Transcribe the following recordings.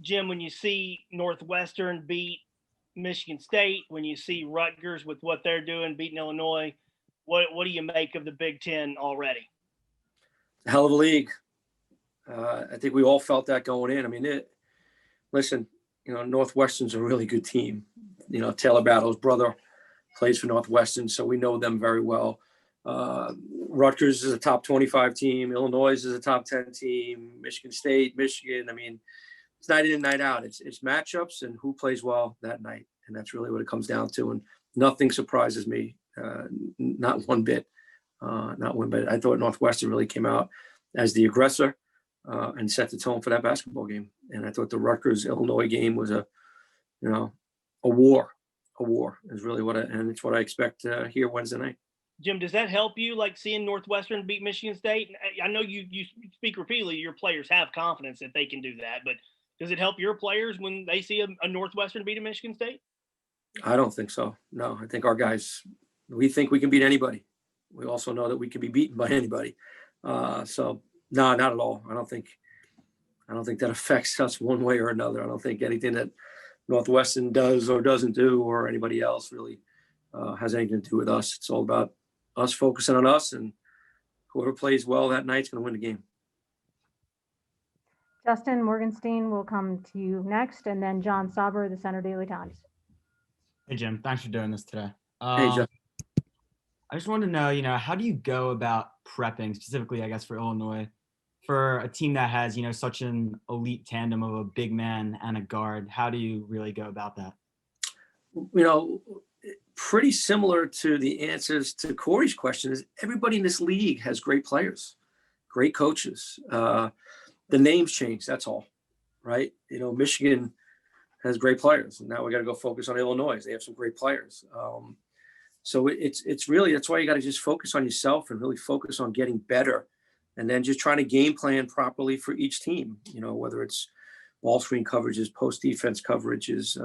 Jim, when you see Northwestern beat Michigan State, when you see Rutgers with what they're doing, beating Illinois, what do you make of the Big Ten already? It's a hell of a league. I think we all felt that going in. I mean, listen, Northwestern's a really good team. Taylor Battle's brother plays for Northwestern, so we know them very well. Rutgers is a top 25 team. Illinois is a top 10 team. Michigan State, Michigan. I mean, it's night in and night out. It's matchups and who plays well that night. And that's really what it comes down to. And nothing surprises me, not one bit. Not one bit. I thought Northwestern really came out as the aggressor and set the tone for that basketball game. And I thought the Rutgers-Illinois game was a war. A war is really and it's what I expect here Wednesday night. Jim, does that help you, like seeing Northwestern beat Michigan State? I know you speak repeatedly, your players have confidence that they can do that, but does it help your players when they see a Northwestern beat a Michigan State? I don't think so. No, I think our guys, we think we can beat anybody. We also know that we can be beaten by anybody. So no, not at all. I don't think that affects us one way or another. I don't think anything that Northwestern does or doesn't do or anybody else really has anything to do with us. It's all about us focusing on us, and whoever plays well that night's going to win the game. Justin Morgenstein will come to you next, and then John Sauber, the Center Daily Times. Hey, Jim. Thanks for doing this today. Hey, Justin. I just wanted to know, how do you go about prepping, specifically, I guess, for Illinois, for a team that has, such an elite tandem of a big man and a guard? How do you really go about that? Pretty similar to the answers to Corey's question is everybody in this league has great players, great coaches. The names change, that's all, right? Michigan has great players, and now we got to go focus on Illinois. They have some great players. So it's really, that's why you got to just focus on yourself and really focus on getting better, and then just trying to game plan properly for each team, whether it's ball screen coverages, post defense coverages,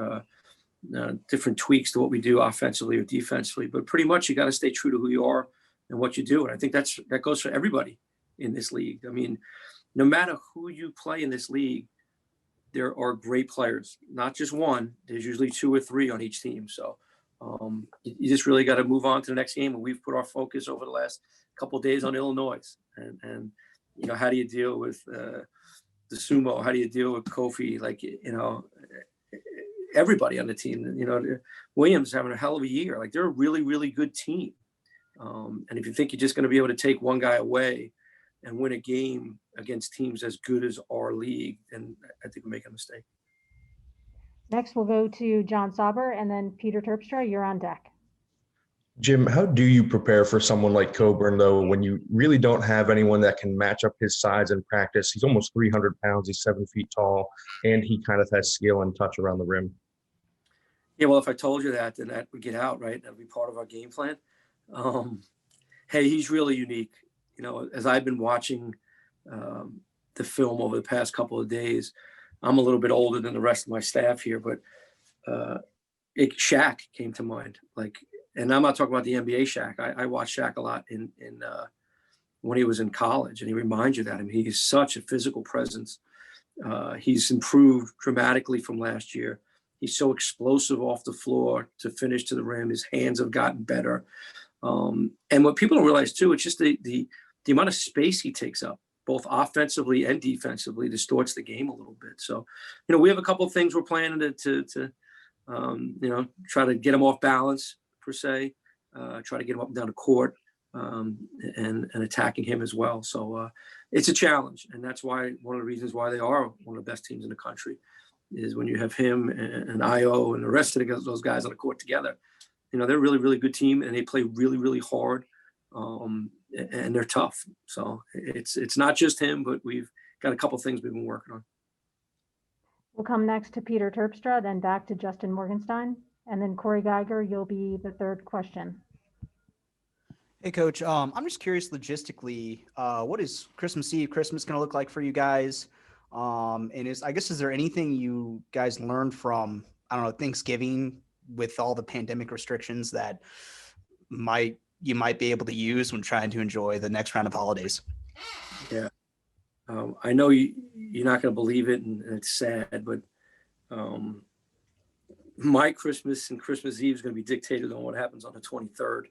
different tweaks to what we do offensively or defensively. But pretty much you got to stay true to who you are and what you do. And I think that goes for everybody in this league. I mean, no matter who you play in this league, there are great players, not just one. There's usually two or three on each team. So you just really got to move on to the next game. And we've put our focus over the last couple of days on Illinois. And how do you deal with the sumo? How do you deal with Kofi? Everybody on the team, Williams having a hell of a year. Like, they're a really, really good team. And if you think you're just going to be able to take one guy away and win a game against teams as good as our league, then I think we're making a mistake. Next, we'll go to John Sauber, and then Peter Terpstra, you're on deck. Jim, how do you prepare for someone like Coburn, though, when you really don't have anyone that can match up his size in practice? He's almost 300 pounds. He's 7 feet tall, and he kind of has skill and touch around the rim. Yeah, well, if I told you that, then that would get out, right? That would be part of our game plan. Hey, he's really unique. As I've been watching the film over the past couple of days, I'm a little bit older than the rest of my staff here, but Shaq came to mind. And I'm not talking about the NBA Shaq. I watched Shaq a lot in when he was in college, and he reminds you that. I mean, he's such a physical presence. He's improved dramatically from last year. He's so explosive off the floor to finish to the rim. His hands have gotten better. And what people don't realize too, it's just the amount of space he takes up, both offensively and defensively, distorts the game a little bit. So, we have a couple of things we're planning to try to get him off balance per se, try to get him up and down the court, and attacking him as well. So it's a challenge, and that's why one of the reasons why they are one of the best teams in the country is when you have him and Io and the rest of those guys on the court together. They're a really, really good team, and they play really, really hard, and they're tough. So it's not just him, but we've got a couple of things we've been working on. We'll come next to Peter Terpstra, then back to Justin Morgenstein, and then Corey Geiger, you'll be the third question. Hey, Coach. I'm just curious logistically, what is Christmas Eve, Christmas going to look like for you guys? And is there anything you guys learned from, Thanksgiving with all the pandemic restrictions that you might be able to use when trying to enjoy the next round of holidays? Yeah. I know you're not going to believe it, and it's sad, but My Christmas and Christmas Eve is going to be dictated on what happens on the 23rd.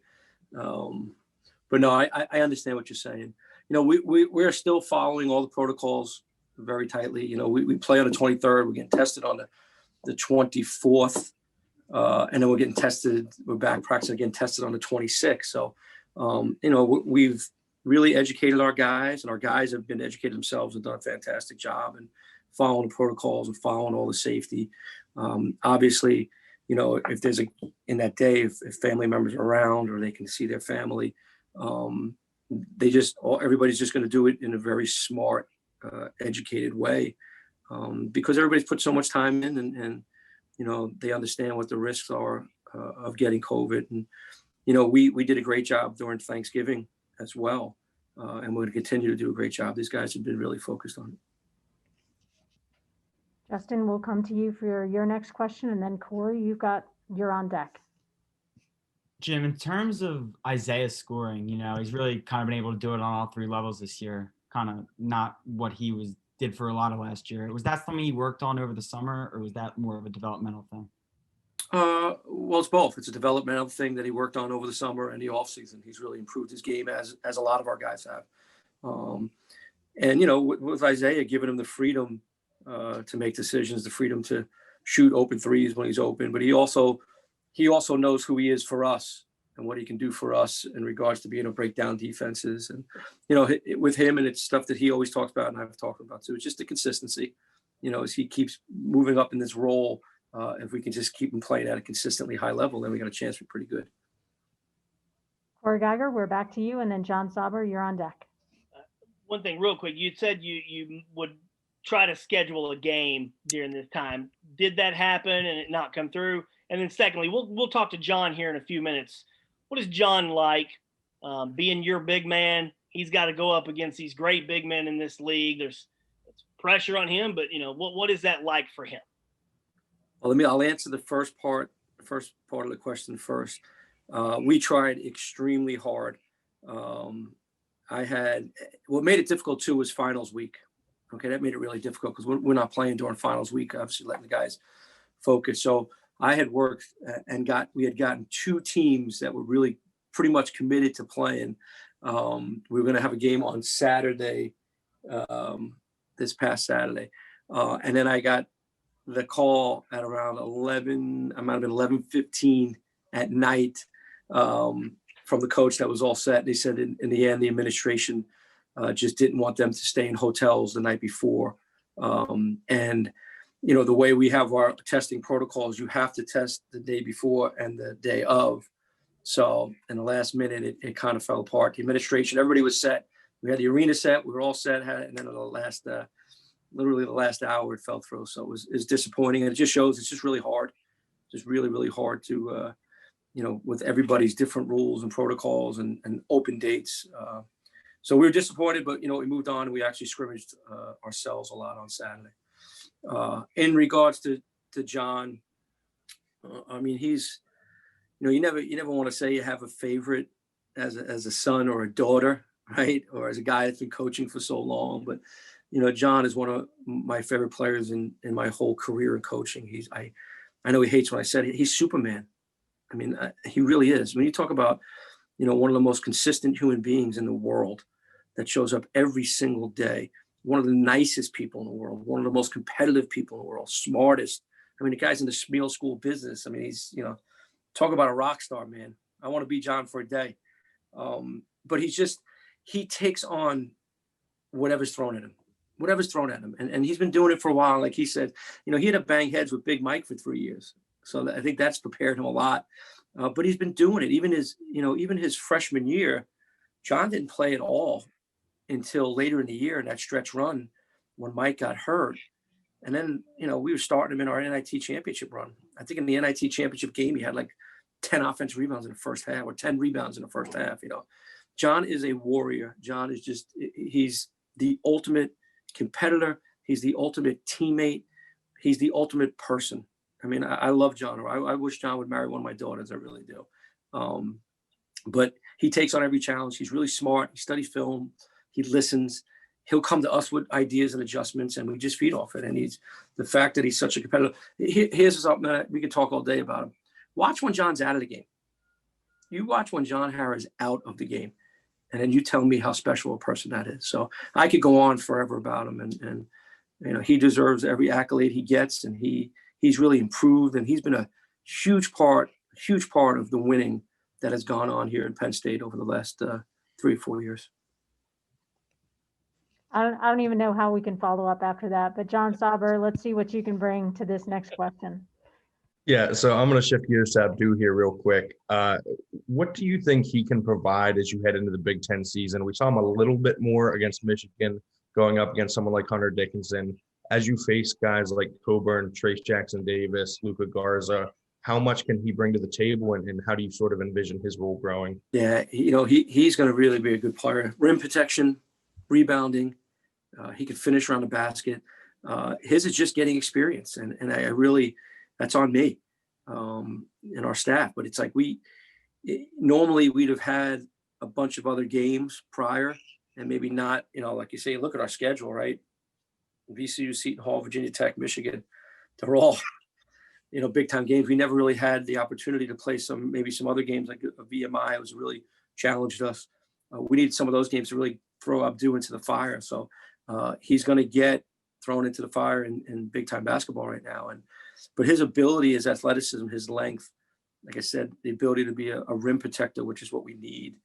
But no, I understand what you're saying. We're still following all the protocols very tightly. We play on the 23rd. We're getting tested on the 24th. And then we're back practicing again, tested on the 26th. So, we've really educated our guys, and our guys have been educated themselves and done a fantastic job and following the protocols and following all the safety. Obviously, if there's in that day, if family members are around or they can see their family, everybody's just going to do it in a very smart, educated way, because everybody's put so much time in and they understand what the risks are of getting COVID. And, we did a great job during Thanksgiving as well. And we're going to continue to do a great job. These guys have been really focused on it. Justin, we'll come to you for your next question. And then Corey, you're on deck. Jim, in terms of Isaiah's scoring, he's really kind of been able to do it on all three levels this year, kind of not what he did for a lot of last year. Was that something he worked on over the summer, or was that more of a developmental thing? Well, it's both. It's a developmental thing that he worked on over the summer and the off season. He's really improved his game as a lot of our guys have. And, with Isaiah giving him the freedom to make decisions, the freedom to shoot open threes when he's open, but he also knows who he is for us and what he can do for us in regards to being able to break down defenses. And, with him, and it's stuff that he always talks about and I've talked about too, it's just the consistency, as he keeps moving up in this role. If we can just keep him playing at a consistently high level, then we got a chance to be pretty good. Corey Geiger, we're back to you. And then John Sauber, you're on deck. One thing real quick, you said you would try to schedule a game during this time. Did that happen and it not come through? And then secondly, we'll talk to John here in a few minutes. What is John like being your big man? He's got to go up against these great big men in this league. There's pressure on him, but what is that like for him? Well, I'll answer the first part of the question first. We tried extremely hard. What made it difficult too was finals week. Okay, that made it really difficult because we're not playing during finals week, obviously letting the guys focus. So I had worked and we had gotten two teams that were really pretty much committed to playing. We were going to have a game on Saturday, this past Saturday. And then I got the call at around 11, I might have been 11:15 at night from the coach that was all set. They said in the end, the administration just didn't want them to stay in hotels the night before. And, the way we have our testing protocols, you have to test the day before and the day of. So in the last minute, it kind of fell apart. The administration, everybody was set. We had the arena set. We were all set. And then literally the last hour, it fell through. So it was disappointing. And it just shows it's just really hard. Just really, really hard to, with everybody's different rules and protocols and open dates. So we were disappointed, but, we moved on and we actually scrimmaged ourselves a lot on Saturday. In regards to John, he's, you never want to say you have a favorite as a son or a daughter, right? Or as a guy that's been coaching for so long, but John is one of my favorite players in my whole career in coaching. I know he hates when I said it. He's Superman. He really is. When you talk about, one of the most consistent human beings in the world that shows up every single day, one of the nicest people in the world, one of the most competitive people in the world, smartest. The guy's in the Spiel School business. He's, talk about a rock star, man. I want to be John for a day. But he takes on whatever's thrown at him. And he's been doing it for a while. Like he said, he had to bang heads with Big Mike for 3 years. So I think that's prepared him a lot. But he's been doing it. Even his freshman year, John didn't play at all until later in the year in that stretch run when Mike got hurt. And then, we were starting him in our NIT championship run. I think in the NIT championship game, he had like 10 offensive rebounds in the first half or 10 rebounds in the first half. John is a warrior. John is he's the ultimate competitor. He's the ultimate teammate. He's the ultimate person. I love John. I wish John would marry one of my daughters. I really do. But he takes on every challenge. He's really smart. He studies film. He listens. he'll come to us with ideas and adjustments, and we just feed off it. And the fact that he's such a competitor. Here's something that we could talk all day about him. Watch when John's out of the game. You watch when John Harrar is out of the game, and then you tell me how special a person that is. So I could go on forever about him, and he deserves every accolade he gets, and he's really improved, and he's been a huge part of the winning that has gone on here in Penn State over the last 3 or 4 years. I don't even know how we can follow up after that, but John Sauber, let's see what you can bring to this next question. Yeah, so I'm going to shift gears to Abdu here real quick. What do you think he can provide as you head into the Big Ten season? We saw him a little bit more against Michigan, going up against someone like Hunter Dickinson. As you face guys like Coburn, Trace Jackson Davis, Luka Garza, how much can he bring to the table, and how do you sort of envision his role growing? Yeah, he's going to really be a good player. Rim protection, rebounding. He can finish around the basket. His is just getting experience, and I really, that's on me and our staff. But it's like normally we'd have had a bunch of other games prior, and maybe not. Like you say, look at our schedule, right? VCU, Seton Hall, Virginia Tech, Michigan. They're all big time games. We never really had the opportunity to play some other games like a VMI. It was really challenged us. We need some of those games to really throw Abdu into the fire. So he's going to get thrown into the fire in big time basketball right now. But his ability, his athleticism, his length, like I said, the ability to be a rim protector, which is what we need,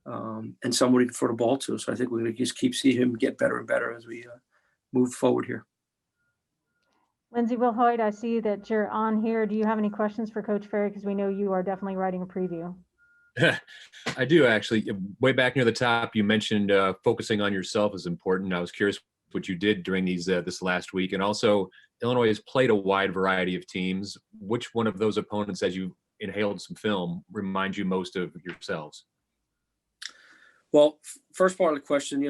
and somebody to throw the ball to. So I think we're going to just keep seeing him get better and better as we move forward here. Lindsay Wilhoit, I see that you're on here. Do you have any questions for Coach Ferry? Because we know you are definitely writing a preview. I do, actually. Way back near the top, you mentioned focusing on yourself is important. I was curious what you did during this last week. And also, Illinois has played a wide variety of teams. Which one of those opponents, as you inhaled some film, reminds you most of yourselves? Well, first part of the question,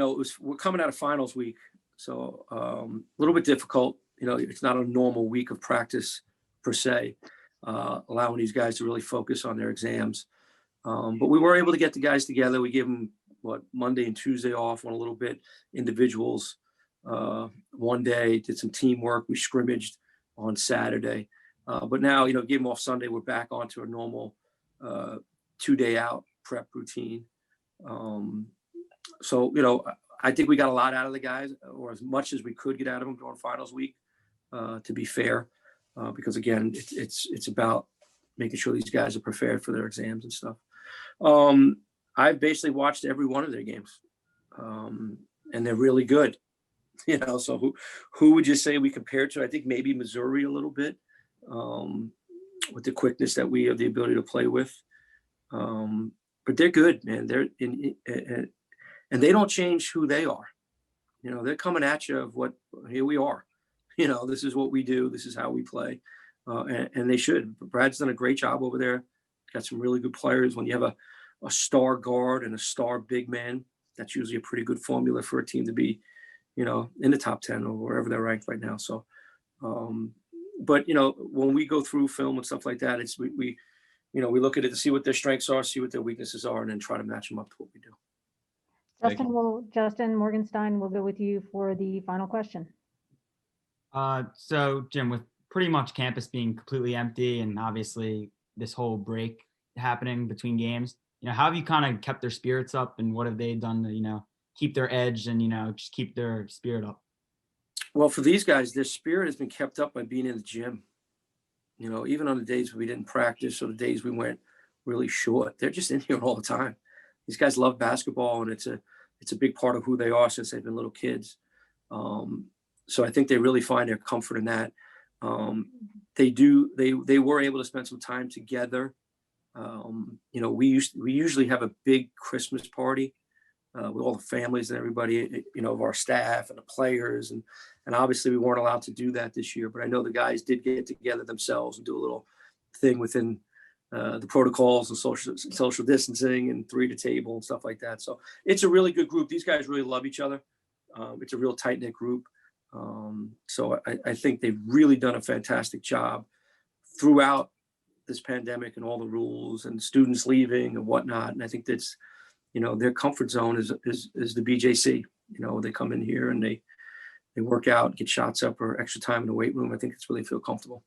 we're coming out of finals week. So a little bit difficult. It's not a normal week of practice per se, allowing these guys to really focus on their exams. But we were able to get the guys together. We gave them Monday and Tuesday off, went a little bit individuals one day, did some teamwork. We scrimmaged on Saturday. But now, gave them off Sunday. We're back onto a normal 2-day out prep routine. So, I think we got a lot out of the guys, or as much as we could get out of them during finals week, to be fair, because again, it's about making sure these guys are prepared for their exams and stuff. I've basically watched every one of their games, and they're really good. So who would you say we compared to? I think maybe Missouri a little bit, with the quickness that we have the ability to play with. But they're good, man. They're and they don't change who they are. They're coming at you of here we are. This is what we do. This is how we play. And they should. Brad's done a great job over there. Got some really good players. When you have a star guard and a star big man, that's usually a pretty good formula for a team to be, in the top 10 or wherever they're ranked right now. So, but when we go through film and stuff like that, it's we look at it to see what their strengths are, see what their weaknesses are, and then try to match them up to what we do. Justin Morgenstein will go with you for the final question. So Jim, with pretty much campus being completely empty and obviously this whole break happening between games, how have you kind of kept their spirits up, and what have they done to, keep their edge and, just keep their spirit up? Well, for these guys, their spirit has been kept up by being in the gym. Even on the days we didn't practice or the days we went really short, they're just in here all the time. These guys love basketball, and it's a big part of who they are since they've been little kids. So I think they really find their comfort in that. They were able to spend some time together. We usually have a big Christmas party with all the families and everybody, of our staff and the players. And obviously we weren't allowed to do that this year, but I know the guys did get together themselves and do a little thing within the protocols and social distancing and 3 to table and stuff like that. So it's a really good group. These guys really love each other. It's a real tight knit group. So I think they've really done a fantastic job throughout this pandemic and all the rules and students leaving and whatnot. And I think that's, their comfort zone is the BJC. You know, they come in here and they work out, get shots up or extra time in the weight room. I think it's really feel comfortable.